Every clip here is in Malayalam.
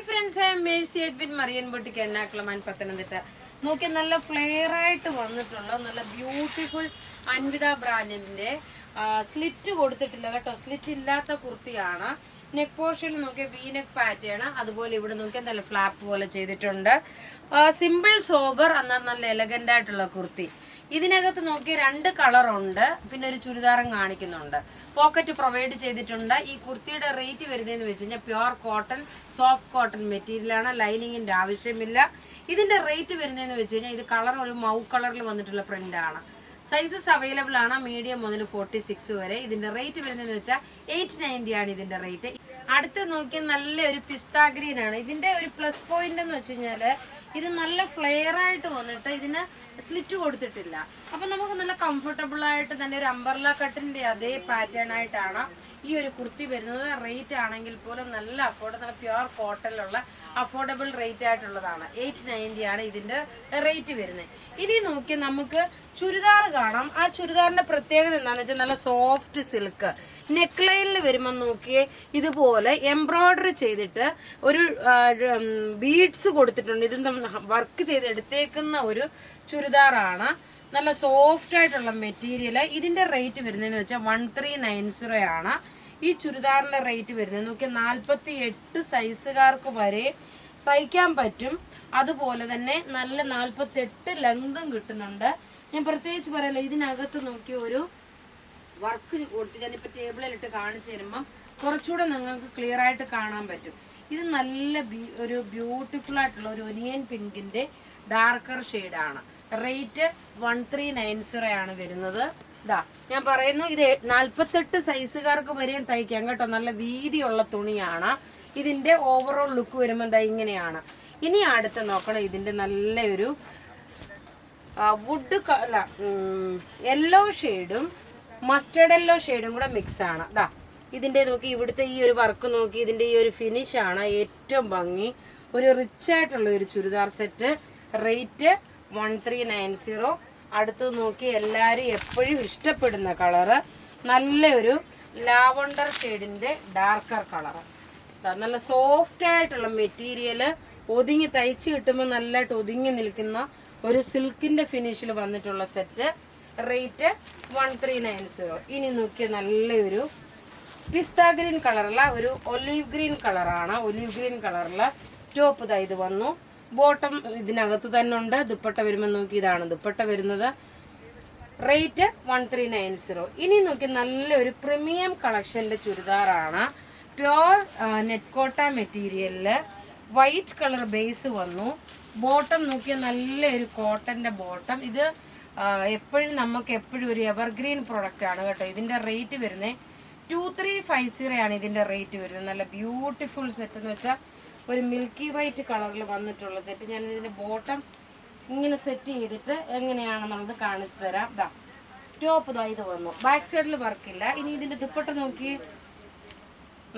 Hi friends, I am Mercy Edwin Marian boutique എണ്ണാക്കുളമാൻ പത്തനംതിട്ട. നോക്കി നല്ല ഫ്ലെയർ ആയിട്ട് വന്നിട്ടുള്ള നല്ല ബ്യൂട്ടിഫുൾ അൻവിത ബ്രാൻഡിന്റെ സ്ലിറ്റ് കൊടുത്തിട്ടില്ല കേട്ടോ. സ്ലിറ്റ് ഇല്ലാത്ത കുർത്തിയാണ്. നെക്ക് പോർഷൻ നോക്കിയ വീനെക്ക് പാറ്റേൺ, അതുപോലെ ഇവിടെ നോക്കിയാൽ നല്ല ഫ്ലാപ്പ് പോലെ ചെയ്തിട്ടുണ്ട്. സിമ്പിൾ സോബർ എന്നാൽ നല്ല എലഗന്റ് ആയിട്ടുള്ള കുർത്തി. ഇതിനകത്ത് നോക്കി 2 കളറുണ്ട്, പിന്നെ ഒരു ചുരിദാറും കാണിക്കുന്നുണ്ട്. പോക്കറ്റ് പ്രൊവൈഡ് ചെയ്തിട്ടുണ്ട്. ഈ കുർത്തിയുടെ റേറ്റ് വരുന്നതെന്ന് വെച്ച് കഴിഞ്ഞാൽ പ്യുവർ കോട്ടൺ, സോഫ്റ്റ് കോട്ടൺ മെറ്റീരിയലാണ്. ലൈനിങ്ങിന്റെ ആവശ്യമില്ല. ഇതിന്റെ റേറ്റ് വരുന്നതെന്ന് വെച്ച് കഴിഞ്ഞാൽ ഇത് കളർ ഒരു മൗ കളറിൽ വന്നിട്ടുള്ള പ്രിന്റ് ആണ്. സൈസസ് അവൈലബിൾ ആണ്, മീഡിയം മുതൽ 46 വരെ. ഇതിന്റെ റേറ്റ് വരുന്നതെന്ന് വെച്ചാൽ 890 ആണ് ഇതിന്റെ റേറ്റ്. അടുത്ത് നോക്കിയാൽ നല്ലൊരു പിസ്ത ഗ്രീൻ ആണ്. ഇതിന്റെ ഒരു പ്ലസ് പോയിന്റ് എന്ന് വെച്ച് കഴിഞ്ഞാല് ഇത് നല്ല ഫ്ലെയർ ആയിട്ട് വന്നിട്ട് ഇതിന് സ്ലിറ്റ് കൊടുത്തിട്ടില്ല. അപ്പൊ നമുക്ക് നല്ല കംഫർട്ടബിൾ ആയിട്ട് തന്നെ ഒരു അംബർല കട്ടിന്റെ അതേ പാറ്റേൺ ആയിട്ടാണ് ഈ ഒരു കുർത്തി വരുന്നത്. റേറ്റ് ആണെങ്കിൽ പോലും നല്ല നല്ല പ്യുവർ കോട്ടണിലുള്ള അഫോർഡബിൾ റേറ്റ് ആയിട്ടുള്ളതാണ്. 890 ആണ് ഇതിന്റെ റേറ്റ് വരുന്നത്. ഇനി നോക്കി നമുക്ക് ചുരിദാർ കാണാം. ആ ചുരിദാറിന്റെ പ്രത്യേകത എന്താണെന്ന് വെച്ചാൽ നല്ല സോഫ്റ്റ് സിൽക്ക്. നെക്ക് ലൈനിൽ വരുമ്പോൾ നോക്കിയേ ഇതുപോലെ എംബ്രോയിഡറി ചെയ്തിട്ട് ഒരു ബീഡ്സ് കൊടുത്തിട്ടുണ്ട്. ഇതിന്റെ വർക്ക് ചെയ്ത് എടുത്തേക്കുന്ന ഒരു ചുരിദാറാണ്. നല്ല സോഫ്റ്റ് ആയിട്ടുള്ള മെറ്റീരിയൽ. ഇതിന്റെ റേറ്റ് വരുന്നതെന്ന് വെച്ചാൽ 1390 ആണ്. ഈ ചുരിദാറിന്റെ റേറ്റ് വരുന്നത് നോക്കി 48 സൈസുകാർക്ക് വരെ തയ്ക്കാൻ പറ്റും. അതുപോലെ തന്നെ നല്ല 48 ലെങ്തും കിട്ടുന്നുണ്ട്. ഞാൻ പ്രത്യേകിച്ച് പറയല്ല, ഇതിനകത്ത് നോക്കി ഒരു വർക്ക് കൊടുത്ത് ഞാനിപ്പോ ടേബിളിലിട്ട് കാണിച്ചു തരുമ്പം കുറച്ചുകൂടെ നിങ്ങൾക്ക് ക്ലിയർ ആയിട്ട് കാണാൻ പറ്റും. ഇത് നല്ല ഒരു ബ്യൂട്ടിഫുൾ ആയിട്ടുള്ള ഒരു ഒനിയൻ പിങ്കിന്റെ ഡാർക്കർ ഷെയ്ഡാണ്. റേറ്റ് 1390 ആണ് വരുന്നത്. ഇതാ ഞാൻ പറയുന്നു, ഇത് 48 സൈസുകാർക്ക് വരെയും തയ്ക്കാം കേട്ടോ. നല്ല വീതിയുള്ള തുണിയാണ്. ഇതിന്റെ ഓവറോൾ ലുക്ക് വരുമ്പോൾ എന്താ ഇങ്ങനെയാണ്. ഇനി അടുത്ത് നോക്കണം, ഇതിന്റെ നല്ലൊരു വുഡ് യെല്ലോ ഷെയ്ഡും മസ്റ്റേർഡ് യെല്ലോ ഷെയ്ഡും കൂടെ മിക്സ് ആണ്. ദാ ഇതിന്റെ നോക്കി ഇവിടുത്തെ ഈ ഒരു വർക്ക് നോക്കി, ഇതിന്റെ ഈ ഒരു ഫിനിഷ് ആണ് ഏറ്റവും ഭംഗി. ഒരു റിച്ച് ആയിട്ടുള്ള ഒരു ചുരിദാർ സെറ്റ്. റേറ്റ് 1390. അടുത്ത് നോക്കി എല്ലാരും എപ്പോഴും ഇഷ്ടപ്പെടുന്ന കളറ് നല്ലൊരു ലാവണ്ടർ ഷെയ്ഡിന്റെ ഡാർക്കർ കളറ്. നല്ല സോഫ്റ്റ് ആയിട്ടുള്ള മെറ്റീരിയല്. ഒതുങ്ങി തയ്ച്ച് കിട്ടുമ്പോൾ നല്ലതായിട്ട് ഒതുങ്ങി നിൽക്കുന്ന ഒരു സിൽക്കിന്റെ ഫിനിഷിൽ വന്നിട്ടുള്ള സെറ്റ്. റേറ്റ് 1390. ഇനി നോക്കിയ നല്ലൊരു പിസ്ത ഗ്രീൻ കളറുള്ള ഒരു ഒലിവ് ഗ്രീൻ കളറാണ്. ഒലിവ് ഗ്രീൻ കളറില് ടോപ്പ് ഇതാ ഇത് വന്നു. ബോട്ടം ഇതിനകത്ത് തന്നെ ഉണ്ട്. ദുപ്പട്ട വരുമ്പോൾ നോക്കി ഇതാണ് ദുപ്പട്ട വരുന്നത്. റേറ്റ് 1390. ഇനി നോക്കി നല്ലൊരു പ്രീമിയം കളക്ഷന്റെ ചുരിദാറാണ്. പ്യുവർ നെറ്റ് കോട്ട മെറ്റീരിയലില് വൈറ്റ് കളർ ബേസ് വന്നു. ബോട്ടം നോക്കിയ നല്ലൊരു കോട്ടന്റെ ബോട്ടം. ഇത് എപ്പോഴും നമുക്ക് എപ്പോഴും ഒരു എവർഗ്രീൻ പ്രൊഡക്റ്റ് ആണ് കേട്ടോ. ഇതിന്റെ റേറ്റ് വരുന്നത് 2350 ആണ് ഇതിന്റെ റേറ്റ് വരുന്നത്. നല്ല ബ്യൂട്ടിഫുൾ സെറ്റ് എന്ന് വെച്ചാൽ ഒരു മിൽക്കി വൈറ്റ് കളറിൽ വന്നിട്ടുള്ള സെറ്റ്. ഞാൻ ഇതിന്റെ ബോട്ടം ഇങ്ങനെ സെറ്റ് ചെയ്തിട്ട് എങ്ങനെയാണെന്നുള്ളത് കാണിച്ചു തരാം. ദാ ടോപ്പ് ഇതാ ഇത് വന്നു. ബാക്ക് സൈഡിൽ വർക്കില്ല. ഇനി ഇതിന്റെ ദുപ്പട്ട നോക്കി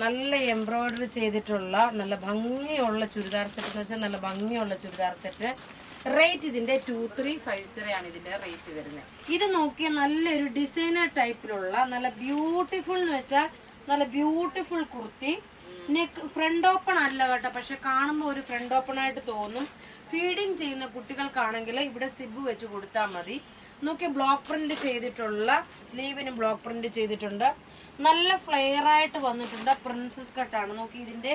നല്ല എംബ്രോയിഡറി ചെയ്തിട്ടുള്ള നല്ല ഭംഗിയുള്ള ചുരിദാർ സെറ്റ് എന്ന് വെച്ചാൽ നല്ല ഭംഗിയുള്ള ചുരിദാർ സെറ്റ്. റേറ്റ് ഇതിന്റെ 2350 ആണ് ഇതിന്റെ റേറ്റ് വരുന്നത്. ഇത് നോക്കിയ നല്ലൊരു ഡിസൈനർ ടൈപ്പിലുള്ള നല്ല ബ്യൂട്ടിഫുൾ എന്ന് വെച്ചാൽ നല്ല beautiful kurti. Neck front open അല്ല കേട്ടോ, പക്ഷെ കാണുമ്പോൾ ഒരു ഫ്രണ്ട് ഓപ്പൺ ആയിട്ട് തോന്നും. ഫീഡിങ് ചെയ്യുന്ന കുട്ടികൾക്കാണെങ്കിൽ ഇവിടെ സിബ് വെച്ച് കൊടുത്താൽ മതി. നോക്കി ബ്ലോക്ക് പ്രിന്റ് ചെയ്തിട്ടുള്ള സ്ലീവിന് ബ്ലോക്ക് പ്രിന്റ് ചെയ്തിട്ടുണ്ട്. നല്ല ഫ്ലെയർ ആയിട്ട് വന്നിട്ടുണ്ട്. പ്രിൻസസ് കട്ടാണ്. നോക്കി ഇതിന്റെ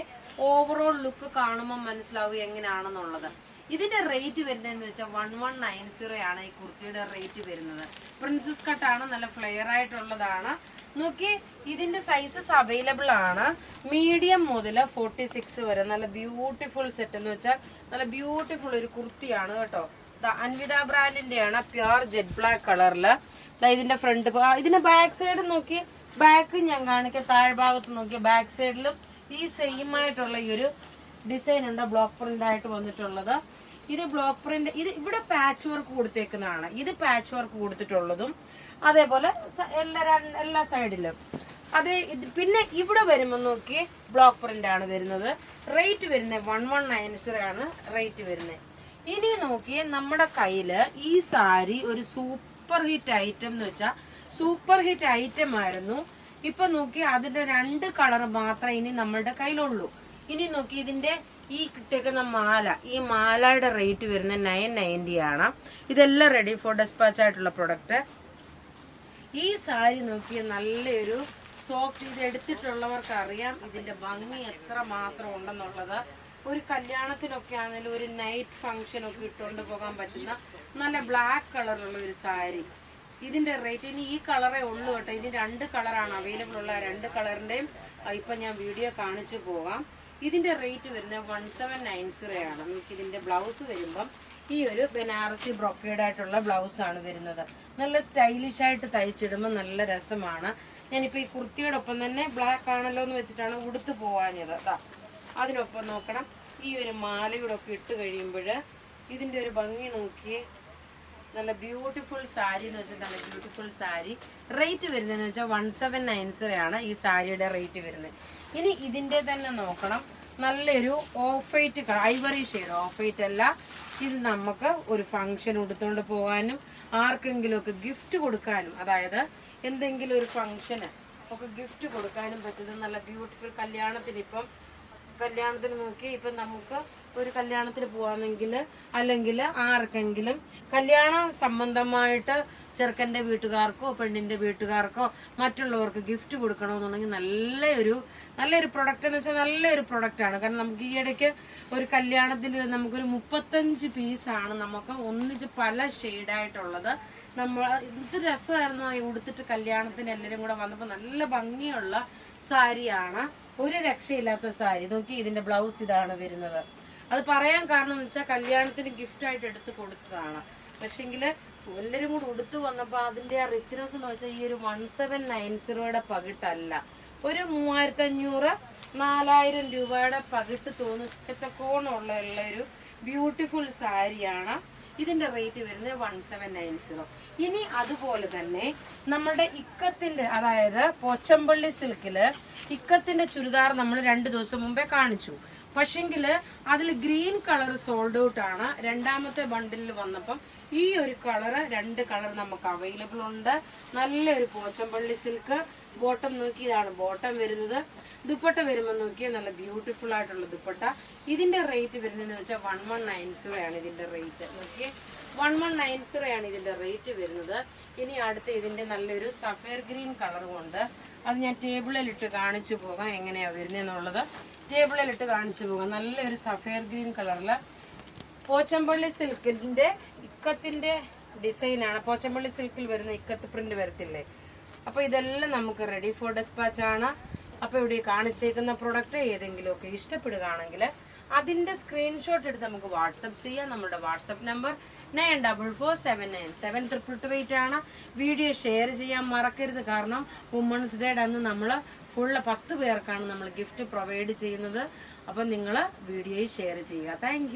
ഓവറോൾ ലുക്ക് കാണുമ്പോൾ മനസ്സിലാവും എങ്ങനെയാണെന്നുള്ളത്. ഇതിന്റെ റേറ്റ് വരുന്നതെന്ന് വെച്ചാൽ 1190 ആണ് ഈ കുർത്തിയുടെ റേറ്റ് വരുന്നത്. പ്രിൻസസ് കട്ടാണ്, നല്ല ഫ്ലെയർ ആയിട്ടുള്ളതാണ്. നോക്കി ഇതിന്റെ സൈസസ് അവൈലബിൾ ആണ്, മീഡിയം മുതൽ 46 വരെ. നല്ല ബ്യൂട്ടിഫുൾ സെറ്റ് എന്ന് വെച്ചാൽ നല്ല ബ്യൂട്ടിഫുൾ ഒരു കുർത്തിയാണ് കേട്ടോ. അൻവിത ബ്രാൻഡിന്റെ ആണ്. പ്യുവർ ജെറ്റ് ബ്ലാക്ക് കളറില്. ഇതിന്റെ ഫ്രണ്ട്, ഇതിന്റെ ബാക്ക് സൈഡ് നോക്കി, ബാക്ക് ഞാൻ കാണിക്കാം. താഴ്ഭാഗത്ത് നോക്കിയ ബാക്ക് സൈഡിലും ഈ സെയിം ആയിട്ടുള്ള ഈ ഒരു ഡിസൈൻ ഉണ്ട്, ബ്ലോക്ക് പ്രിന്റ് ആയിട്ട് വന്നിട്ടുള്ളത്. ഇത് ബ്ലോക്ക് പ്രിന്റ്, ഇത് ഇവിടെ പാച്ച് വർക്ക് കൊടുത്തേക്കുന്നതാണ്. ഇത് പാച്ച് വർക്ക് കൊടുത്തിട്ടുള്ളതും അതേപോലെ എല്ലാ സൈഡിലും അതെ. പിന്നെ ഇവിടെ വരുമ്പോൾ നോക്കി ബ്ലോക്ക് പ്രിന്റ് ആണ് വരുന്നത്. റേറ്റ് വരുന്നത് 1190 ആണ് റേറ്റ് വരുന്നത്. ഇനി നോക്കിയേ നമ്മുടെ കയ്യില് ഈ സാരി ഒരു സൂപ്പർ ഹിറ്റ് ഐറ്റം എന്ന് വെച്ചാൽ സൂപ്പർ ഹിറ്റ് ഐറ്റം ആയിരുന്നു. ഇപ്പൊ നോക്കി അതിന്റെ 2 കളർ മാത്രമേ ഇനി നമ്മളുടെ കയ്യിലുള്ളൂ. ഇനി നോക്കി ഇതിന്റെ ഈ കിട്ടിയേക്കുന്ന മാല, ഈ മാലയുടെ റേറ്റ് വരുന്നത് 990 ആണ്. ഇതെല്ലാം റെഡി ഫോർ ഡെസ്പാച്ച് ആയിട്ടുള്ള പ്രൊഡക്റ്റ്. ഈ സാരി നോക്കിയ നല്ലൊരു സോഫ്റ്റ്, ഇത് എടുത്തിട്ടുള്ളവർക്ക് അറിയാം ഇതിന്റെ ഭംഗി എത്ര മാത്രം ഉണ്ടെന്നുള്ളത്. ഒരു കല്യാണത്തിനൊക്കെ ആണെങ്കിലും ഒരു നൈറ്റ് ഫംഗ്ഷൻ ഒക്കെ ഇട്ടുകൊണ്ട് പോകാൻ പറ്റുന്ന നല്ല ബ്ലാക്ക് കളറുള്ള ഒരു സാരി. ഇതിന്റെ റേറ്റ് ഇനി ഈ കളറേ ഉള്ളൂ കേട്ടോ. ഇനി 2 കളറാണ് അവൈലബിൾ ഉള്ള. 2 കളറിന്റെയും ഇപ്പൊ ഞാൻ വീഡിയോ കാണിച്ചു പോകാം. ഇതിന്റെ റേറ്റ് വരുന്നത് 1790 ആണ്. നമുക്ക് ഇതിന്റെ ബ്ലൗസ് വരുമ്പം ഈ ഒരു ബനാറസി ബ്രൊക്കേഡ് ആയിട്ടുള്ള ബ്ലൗസ് ആണ് വരുന്നത്. നല്ല സ്റ്റൈലിഷ് ആയിട്ട് തയ്ച്ചിടുമ്പോൾ നല്ല രസമാണ്. ഞാനിപ്പോ ഈ കുർത്തിയുടെ ഒപ്പം തന്നെ ബ്ലാക്ക് ആണല്ലോ എന്ന് വെച്ചിട്ടാണ് ഉടുത്തു പോവാഞ്ഞത്. അതിനൊപ്പം നോക്കണം, ഈ ഒരു മാലയുടെ ഒക്കെ ഇട്ട് കഴിയുമ്പോൾ ഇതിന്റെ ഒരു ഭംഗി നോക്കിയേ. നല്ല ബ്യൂട്ടിഫുൾ സാരി എന്ന് വെച്ചാൽ നല്ല ബ്യൂട്ടിഫുൾ സാരി. റേറ്റ് വരുന്നതെന്ന് വെച്ചാൽ 1790 ആണ് ഈ സാരിയുടെ റേറ്റ് വരുന്നത്. ഇനി ഇതിന്റെ തന്നെ നോക്കണം, നല്ലൊരു of white Ivory shade, of white അല്ല. ഇത് നമുക്ക് ഒരു ഫംഗ്ഷൻ ഉടുത്തോണ്ട് പോകാനും ആർക്കെങ്കിലും ഒക്കെ ഗിഫ്റ്റ് കൊടുക്കാനും, അതായത് എന്തെങ്കിലും ഒരു ഫംഗ്ഷന് ഒക്കെ ഗിഫ്റ്റ് കൊടുക്കാനും പറ്റുന്ന നല്ല ബ്യൂട്ടിഫുൾ കല്യാണത്തിന് നോക്കി ഇപ്പം നമുക്ക് ഒരു കല്യാണത്തിന് പോവാണെങ്കിൽ അല്ലെങ്കിൽ ആർക്കെങ്കിലും കല്യാണ സംബന്ധമായിട്ട് ചെറുക്കൻ്റെ വീട്ടുകാർക്കോ പെണ്ണിൻ്റെ വീട്ടുകാർക്കോ മറ്റുള്ളവർക്ക് ഗിഫ്റ്റ് കൊടുക്കണമെന്നുണ്ടെങ്കിൽ നല്ലൊരു പ്രൊഡക്റ്റ് എന്ന് വെച്ചാൽ നല്ലൊരു പ്രൊഡക്റ്റാണ്. കാരണം നമുക്ക് ഈ ഇടയ്ക്ക് ഒരു കല്യാണത്തിന് നമുക്കൊരു 35 പീസാണ് നമുക്ക് ഒന്നിച്ച് പല ഷെയ്ഡായിട്ടുള്ളത്. നമ്മൾ ഇത് രസമായിരുന്നു ഉടുത്തിട്ട് കല്യാണത്തിന് എല്ലാവരും കൂടെ വന്നപ്പോൾ നല്ല ഭംഗിയുള്ള സാരിയാണ്. ഒരു രക്ഷയില്ലാത്ത സാരി നോക്കി. ഇതിന്റെ ബ്ലൗസ് ഇതാണ് വരുന്നത്. അത് പറയാൻ കാരണം എന്ന് വെച്ചാൽ കല്യാണത്തിന് ഗിഫ്റ്റ് ആയിട്ട് എടുത്ത് കൊടുത്തതാണ്. പക്ഷെങ്കില് എല്ലാവരും കൂടെ ഉടുത്തു വന്നപ്പോൾ അതിന്റെ ആ റിച്ച്നെസ് എന്ന് വെച്ചാൽ ഈ ഒരു 1790 പകിട്ടല്ല, ഒരു 3500-4000 രൂപയുടെ പകിട്ട് തോന്നിക്കോണമുള്ള ഒരു ബ്യൂട്ടിഫുൾ സാരിയാണ്. ഇതിന്റെ റേറ്റ് വരുന്നത് 1790. ഇനി അതുപോലെ തന്നെ നമ്മുടെ ഇക്കത്തിന്റെ, അതായത് പോച്ചമ്പള്ളി സിൽക്കില് ഇക്കത്തിന്റെ ചുരിദാർ നമ്മൾ 2 ദിവസം മുമ്പേ കാണിച്ചു. പക്ഷെങ്കില് അതിൽ ഗ്രീൻ കളർ സോൾഡ് ഔട്ട് ആണ്. രണ്ടാമത്തെ ബണ്ടിലിൽ വന്നപ്പം ഈ ഒരു കളറ് 2 കളർ നമുക്ക് അവൈലബിൾ ഉണ്ട്. നല്ലൊരു പോച്ചമ്പള്ളി സിൽക്ക്. ബോട്ടം നോക്കി, ഇതാണ് ബോട്ടം വരുന്നത്. ദുപ്പട്ട വരുമ്പോൾ നോക്കിയാൽ നല്ല ബ്യൂട്ടിഫുൾ ആയിട്ടുള്ള ദുപ്പട്ട. ഇതിന്റെ റേറ്റ് വരുന്നതെന്ന് വെച്ചാൽ 1190 ആണ് ഇതിന്റെ റേറ്റ്. നോക്കിയേ, 1190 ആണ് ഇതിന്റെ റേറ്റ് വരുന്നത്. ഇനി അടുത്ത ഇതിന്റെ നല്ലൊരു സഫയർ ഗ്രീൻ കളറും ഉണ്ട്. അത് ഞാൻ ടേബിളിലിട്ട് കാണിച്ചു പോകാം എങ്ങനെയാ വരുന്നതെന്നുള്ളത്. ടേബിളിലിട്ട് കാണിച്ചു പോകാം. നല്ലൊരു സഫയർ ഗ്രീൻ കളറില് പോച്ചമ്പള്ളി സിൽക്കിന്റെ ഇക്കത്തിന്റെ ഡിസൈനാണ്. പോച്ചമ്പള്ളി സിൽക്കിൽ വരുന്ന ഇക്കത്ത് പ്രിന്റ് വരത്തില്ലേ. അപ്പൊ ഇതെല്ലാം നമുക്ക് റെഡി ഫോർ ഡെസ്പാച്ച് ആണ്. അപ്പൊ ഇവിടെ കാണിച്ചേക്കുന്ന പ്രൊഡക്റ്റ് ഏതെങ്കിലും ഒക്കെ ഇഷ്ടപ്പെടുകയാണെങ്കിൽ അതിന്റെ സ്ക്രീൻഷോട്ട് എടുത്ത് നമുക്ക് വാട്സപ്പ് ചെയ്യാം. നമ്മുടെ വാട്സപ്പ് നമ്പർ 9447972228 ആണ്. വീഡിയോ ഷെയർ ചെയ്യാൻ മറക്കരുത്. കാരണം വുമൺസ് ഡേ അന്ന് നമ്മൾ ഫുള്ള് 10 പേർക്കാണ് നമ്മൾ ഗിഫ്റ്റ് പ്രൊവൈഡ് ചെയ്യുന്നത്. അപ്പൊ നിങ്ങൾ വീഡിയോ ഷെയർ ചെയ്യുക. താങ്ക്